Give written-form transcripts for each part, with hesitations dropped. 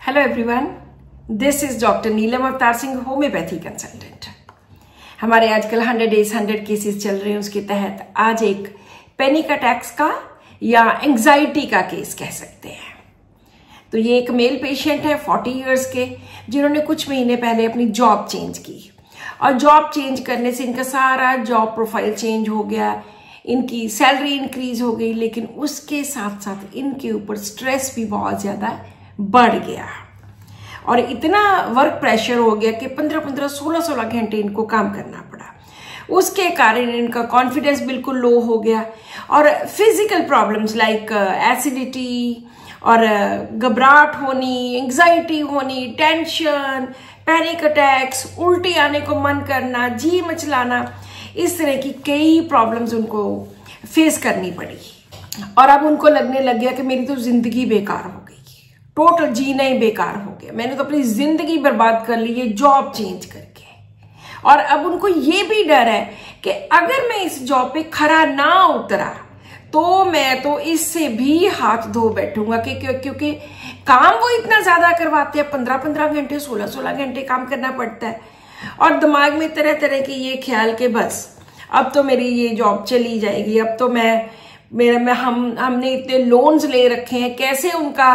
Hello everyone, this is doctor Neelam Avtar Singh, homeopathy consultant. हमारे आजकल 100 days 100 cases चल रहे हैं। उसके तहत आज एक पैनिक अटैक्स का या एंग्जाइटी का केस कह सकते हैं। तो ये एक मेल पेशेंट है 40 इयर्स के, जिन्होंने कुछ महीने पहले अपनी जॉब चेंज की और जॉब चेंज करने से इनका सारा जॉब प्रोफाइल चेंज हो गया, इनकी सैलरी इंक्रीज हो गई, लेकिन उसके साथ साथ इनके ऊपर स्ट्रेस भी बहुत ज़्यादा बढ़ गया और इतना वर्क प्रेशर हो गया कि 15-15, 16-16 घंटे इनको काम करना पड़ा। उसके कारण इनका कॉन्फिडेंस बिल्कुल लो हो गया और फिजिकल प्रॉब्लम्स लाइक एसिडिटी और घबराहट होनी, एंग्जाइटी होनी, टेंशन, पैनिक अटैक्स, उल्टी आने को मन करना, जी मचलाना, इस तरह की कई प्रॉब्लम्स उनको फेस करनी पड़ी। और अब उनको लगने लग गया कि मेरी तो जिंदगी बेकार हो गई, टोटल जीना ही बेकार हो गया, मैंने तो अपनी जिंदगी बर्बाद कर ली ये जॉब चेंज करके। और अब उनको ये भी डर है कि अगर मैं इस जॉब पे खरा ना उतरा तो मैं तो इससे भी हाथ धो बैठूंगा क्योंकि काम वो इतना ज्यादा करवाते हैं, 15-15 घंटे, 16-16 घंटे काम करना पड़ता है। और दिमाग में तरह तरह के ये ख्याल के बस अब तो मेरी ये जॉब चली जाएगी, अब तो हमने इतने लोन्स ले रखे हैं, कैसे उनका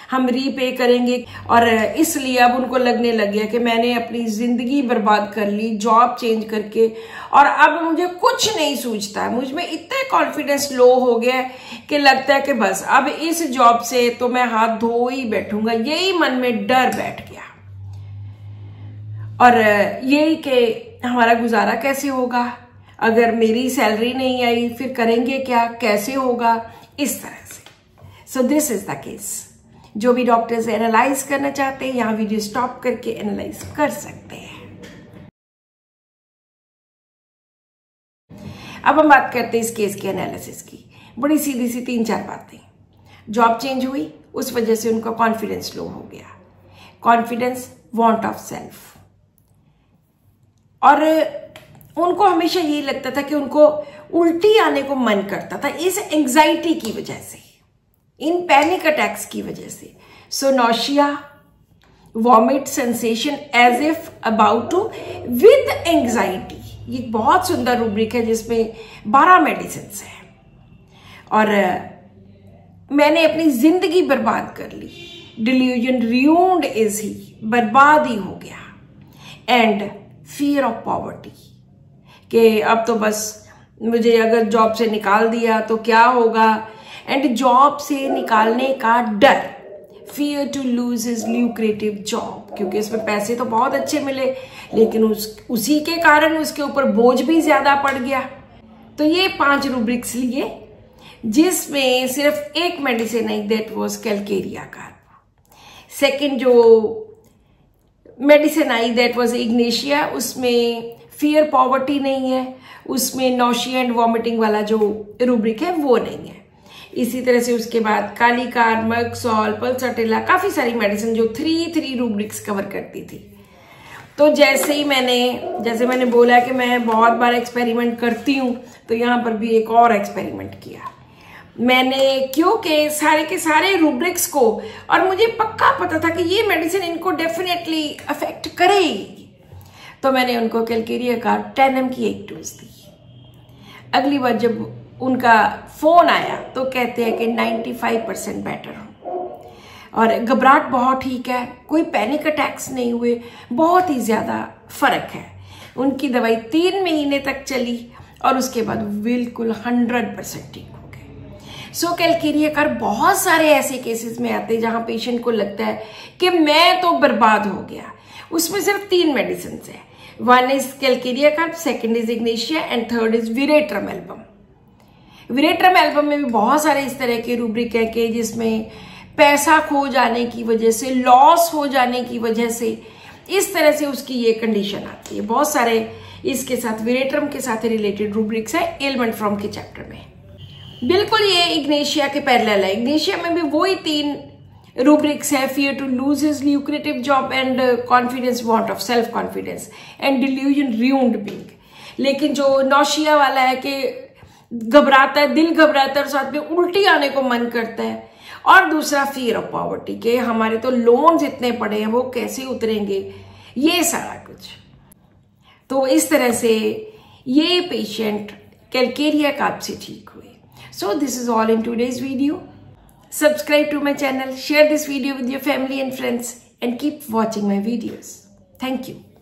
हम रीपे करेंगे। और इसलिए अब उनको लगने लग गया कि मैंने अपनी जिंदगी बर्बाद कर ली जॉब चेंज करके और अब मुझे कुछ नहीं सूझता, मुझ में इतना कॉन्फिडेंस लो हो गया कि लगता है कि बस अब इस जॉब से तो मैं हाथ धो ही बैठूंगा, यही मन में डर बैठ गया। और यही कि हमारा गुजारा कैसे होगा, अगर मेरी सैलरी नहीं आई फिर करेंगे क्या, कैसे होगा, इस तरह से। So this is the case. जो भी डॉक्टर्स एनालाइज करना चाहते हैं यहाँ वीडियो स्टॉप करके एनालाइज कर सकते हैं। अब हम बात करते हैं इस केस के एनालिसिस की। बड़ी सीधी सी 3-4 बातें। जॉब चेंज हुई, उस वजह से उनका कॉन्फिडेंस लो हो गया, कॉन्फिडेंस, वांट ऑफ सेल्फ। और उनको हमेशा यही लगता था कि उनको उल्टी आने को मन करता था इस एंग्जाइटी की वजह से, इन पैनिक अटैक्स की वजह से। So nausea, vomit sensation as if about to with anxiety. ये बहुत सुंदर रूब्रिक है जिसमें 12 मेडिसिन है। और मैंने अपनी जिंदगी बर्बाद कर ली, डिल्यूजन रियून्ड इज ही, बर्बाद ही हो गया। एंड फियर ऑफ पॉवर्टी, कि अब तो बस मुझे अगर जॉब से निकाल दिया तो क्या होगा। एंड जॉब से निकालने का डर, fear to lose his lucrative job, क्योंकि इसमें पैसे तो बहुत अच्छे मिले लेकिन उसी के कारण उसके ऊपर बोझ भी ज्यादा पड़ गया। तो ये 5 रूब्रिक्स लिए जिसमें सिर्फ एक मेडिसिन है, that was calcarea carb. Second जो मेडिसिन आई दैट वाज इग्नेशिया, उसमें फियर पॉवर्टी नहीं है, उसमें नॉशिया एंड वॉमिटिंग वाला जो रूब्रिक है वो नहीं है। इसी तरह से उसके बाद कालीकार, मर्कसॉल, पल्सोटेला, काफी सारी मेडिसिन जो 3 रूब्रिक्स कवर करती थी। तो जैसे मैंने बोला कि मैं बहुत बार एक्सपेरिमेंट करती हूँ, तो यहाँ पर भी एक और एक्सपेरिमेंट किया मैंने, क्योंकि सारे के सारे रूब्रिक्स को, और मुझे पक्का पता था कि ये मेडिसिन इनको डेफिनेटली अफेक्ट करेगी, तो मैंने उनको कैलकेरिया का 10 mg की एक डोज दी। अगली बार जब उनका फोन आया तो कहते हैं कि 95% बेटर हो और घबराहट बहुत ठीक है, कोई पैनिक अटैक्स नहीं हुए, बहुत ही ज्यादा फर्क है। उनकी दवाई 3 महीने तक चली और उसके बाद बिल्कुल 100% ठीक हो गए। सो कैलकेरिया कार्ब बहुत सारे ऐसे केसेस में आते हैं जहां पेशेंट को लगता है कि मैं तो बर्बाद हो गया। उसमें सिर्फ 3 मेडिसिन है, 1 is Calcarea carb, 2nd is Ignatia and 3rd is Veratrum album. Veratrum album में भी बहुत सारे इस तरह के रूब्रिक है कि जिसमें पैसा खो जाने की वजह से, लॉस हो जाने की वजह से, इस तरह से उसकी ये कंडीशन आती है। बहुत सारे इसके साथ, विरेट्रम के साथ रिलेटेड रूब्रिक्स है एलिमेंट फ्रॉम के चैप्टर में। बिल्कुल ये इग्नेशिया के पैरेलल है। इग्नेशिया में भी वही 3 रूब्रिक्स है, fear to lose his lucrative job and confidence, want of self confidence and delusion ruined being. लेकिन जो नॉशिया वाला है कि घबराता है, दिल घबराता है और साथ में उल्टी आने को मन करता है और दूसरा फियर ऑफ पॉवर्टी के हमारे तो लोन्स इतने पड़े हैं, वो कैसे उतरेंगे, ये सारा कुछ। तो इस तरह से ये पेशेंट कैलकेरिया कफ से ठीक हुए। So this is all in today's video. Subscribe to my channel, share this video with your family and friends, and keep watching my videos. Thank you.